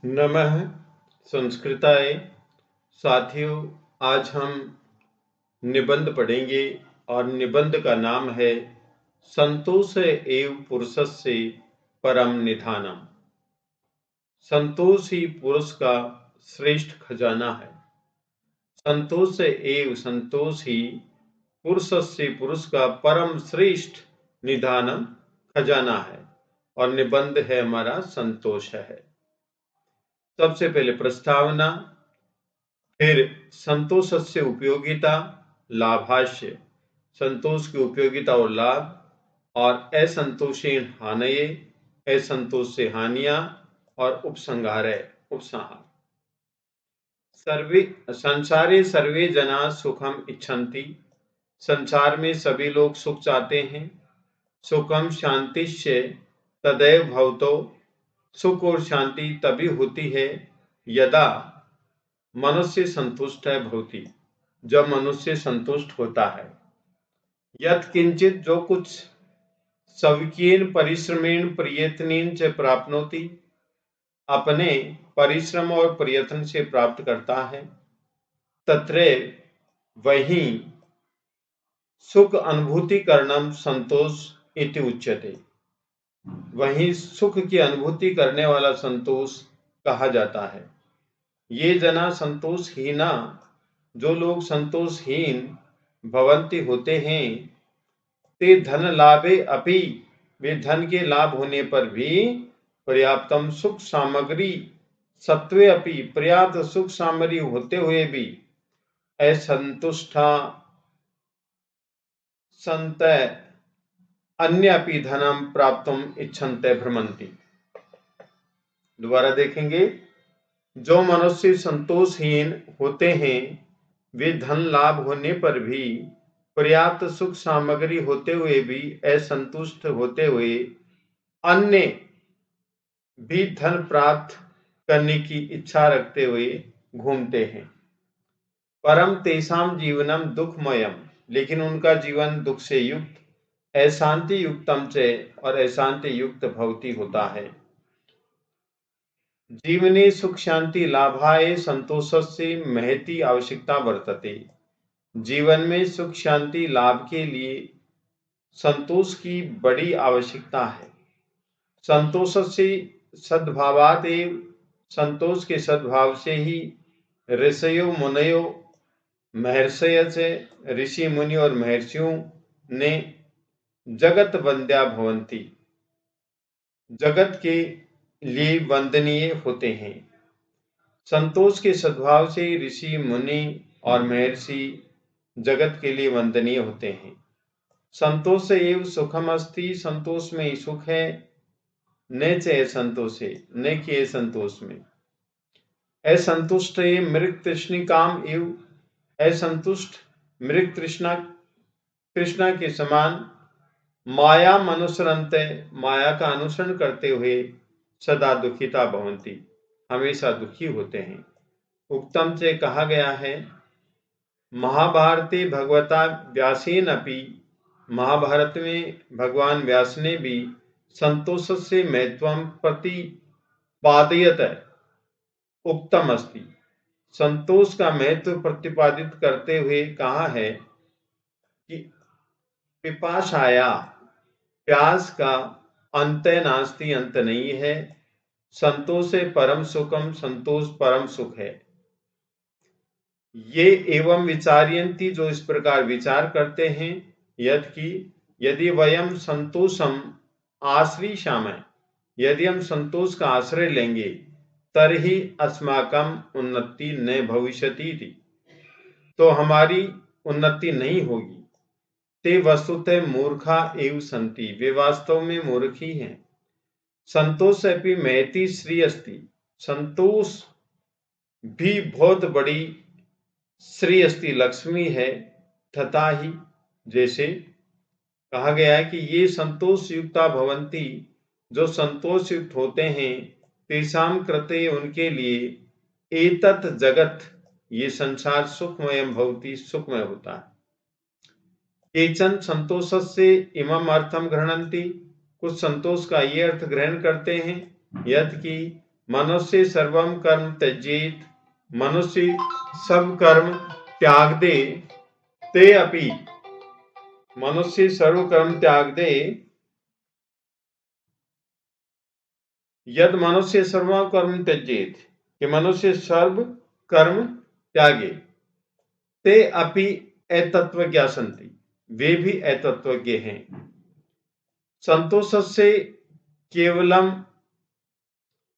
नमः संस्कृताय। साथियों, आज हम निबंध पढ़ेंगे और निबंध का नाम है संतोष एव पुरुषस्य परम निधानम। संतोष ही पुरुष का श्रेष्ठ खजाना है। संतोष ही पुरुषस्य पुरुष का परम श्रेष्ठ निधानम खजाना है। और निबंध है हमारा संतोष है। सबसे पहले प्रस्तावना, फिर संतोष से उपयोगिता, लाभाष्य, संतोष की उपयोगिता और लाभ, और असंतोषेण हानये, असंतोष से हानियां, और उपसंहार। संसारे सर्वे जना सुखम इच्छन्ति। संसार में सभी लोग सुख चाहते हैं। सुखम शांतिश्च तदैव भवतो। सुख और शांति तभी होती है यदा मनुष्य संतुष्ट है भवति, जब मनुष्य संतुष्ट होता है। यत् किंचित, जो कुछ, स्वकीयेन परिश्रमेण प्रयत्नेन च प्राप्नोति, अपने परिश्रम और प्रयत्न से प्राप्त करता है। तत्रैव वही सुख अनुभूति करणम संतोष इति उच्यते। वही सुख की अनुभूति करने वाला संतोष कहा जाता है। ये जना संतोषहीना, जो लोग संतोषहीन भवंती होते हैं, ते धन लाभे अपि, वे धन के लाभ होने पर भी, पर्याप्तम सुख सामग्री सत्वे अपि, पर्याप्त सुख सामग्री होते हुए भी, असंतुष्टा संत अन्य अपि धनम प्राप्तुम इच्छन्ते भ्रमंती। दोबारा देखेंगे, जो मनुष्य संतोषहीन होते हैं, वे धन लाभ होने पर भी, पर्याप्त सुख सामग्री होते हुए भी, असंतुष्ट होते हुए अन्य भी धन प्राप्त करने की इच्छा रखते हुए घूमते हैं। परम तेषाम जीवनम दुखमयम, लेकिन उनका जीवन दुख से युक्त, अशांति युक्तम च, और अशांति युक्त भवति होता है। जीवने सुख शांति लाभाय संतोषस्य महती आवश्यकता वर्तते। जीवन में सुख शांति लाभ के लिए संतोष की बड़ी आवश्यकता है। संतोषस्य सद्भावात् एव, संतोष के सद्भाव से ही ऋषयो मुनयो महर्षय से, ऋषि मुनि और महर्षियों ने जगत वंद्या भवंती, जगत के लिए वंदनीय होते हैं। संतोष के सद्भाव से ऋषि मुनि और महर्षि जगत के लिए वंदनीय होते हैं। संतोष एव सुखम अस्ति, संतोष में ही सुख है। न च संतोषे, न कि असंतोष में। असंतुष्ट मृग तृष्णि काम एव, असंतुष्ट मृग तृष्णा के समान, माया मनुसरन्ते, माया का अनुसरण करते हुए, सदा दुखिता भवंती, हमेशा दुखी होते हैं। उक्तम से कहा गया है, महाभारते भगवता व्यासेन अपि, महाभारत में भगवान व्यास ने भी संतोष से महत्वम प्रतिपादयत उक्तम अस्ति, संतोष का महत्व प्रतिपादित करते हुए कहा है कि पिपासाया, प्यास का अंत नास्ति, अंत नहीं है। संतोष परम सुखम, संतोष परम सुख है। ये एवं विचार्यन्ति, जो इस प्रकार विचार करते हैं, यदि वयम संतोषम आश्रयिष्यामः, यदि हम संतोष का आश्रय लेंगे, तर्हि अस्माकम उन्नति न भविष्यति, तो हमारी उन्नति नहीं होगी। ते वस्तुतः मूर्खा एव सन्ति, वे वास्तव में मूर्ख ही हैं। संतोष अपि महती श्री अस्ति, संतोष भी बहुत बड़ी श्री अस्ति, लक्ष्मी है। तथा ही, जैसे कहा गया है कि ये संतोष युक्ता भवंती, जो संतोष युक्त होते हैं, तेषाम कृते, उनके लिए, एतत् जगत, ये संसार, सुखमयम भवति, सुखमय होता है। केचन संतोषस्य इमम अर्थम गृह्णन्ति, कुछ संतोष का ये अर्थ ग्रहण करते हैं, यत् कि मनुष्य सर्वम कर्म त्यजेत, मनुष्य सब कर्म त्याग दे, ते अपि, मनुष्य सर्व कर्म त्याग दे, यद मनुष्य सर्व कर्म त्यजेत, कि मनुष्य सर्व कर्म त्यागे, ते अपि अतत्वज्ञा सन्ति, वे भी अतत्वज्ञ हैं। संतोषस्य केवलम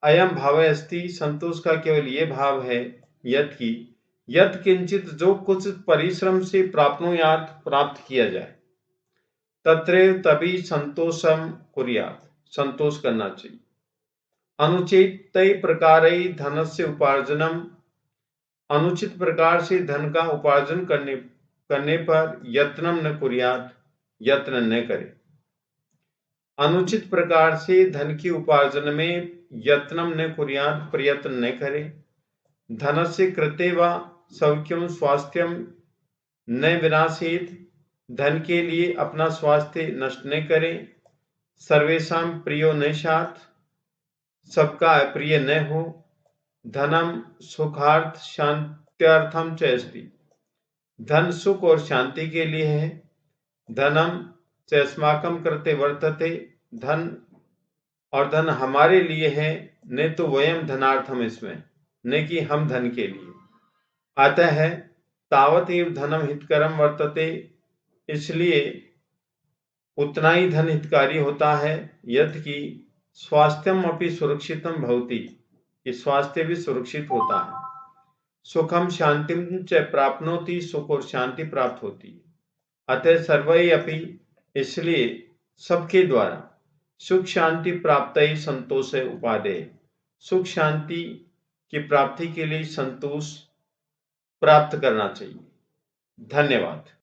अयम भाव अस्ति, संतोष का केवल ये भाव है, यत् किंचित, जो कुछ परिश्रम से प्राप्नुयात्, प्राप्त किया जाए, तत्रैव तभी संतोषम कुर्यात्, संतोष करना चाहिए। अनुचित प्रकारै धनस्य उपार्जनम, अनुचित प्रकार से धन का उपार्जन करने पर यत्नम न कुर्यात्, यत्न न करे। अनुचित प्रकार से धन की उपार्जन में यत्नम न कुर्यात्, प्रयत्न न करे। धनस्य कृते वा सौख्यम स्वास्थ्यम न विनाशेत, धन के लिए अपना स्वास्थ्य नष्ट न करे। सर्वेषां प्रियो न स्यात्, सबका अप्रिय न हो। धनम सुखार्थ शांत्यर्थम च अस्ति, धन सुख और शांति के लिए है। धनम च अस्माकं कृते वर्तते, धन और धन हमारे लिए है, न तो वयम धनार्थम, इसमें न कि हम धन के लिए। अतः तावत एव धनम हितकरम वर्तते, इसलिए उतना ही धन हितकारी होता है। यत् कि स्वास्थ्यम अपि सुरक्षितम भवति, कि स्वास्थ्य भी सुरक्षित होता है। सुखम शांतिम च प्राप्नोति, सुख और शांति प्राप्त होती है। अतः सर्वै अपि, इसलिए सबके द्वारा, सुख शांति प्राप्त ही संतोष उपादेय, सुख शांति की प्राप्ति के लिए संतोष प्राप्त करना चाहिए। धन्यवाद।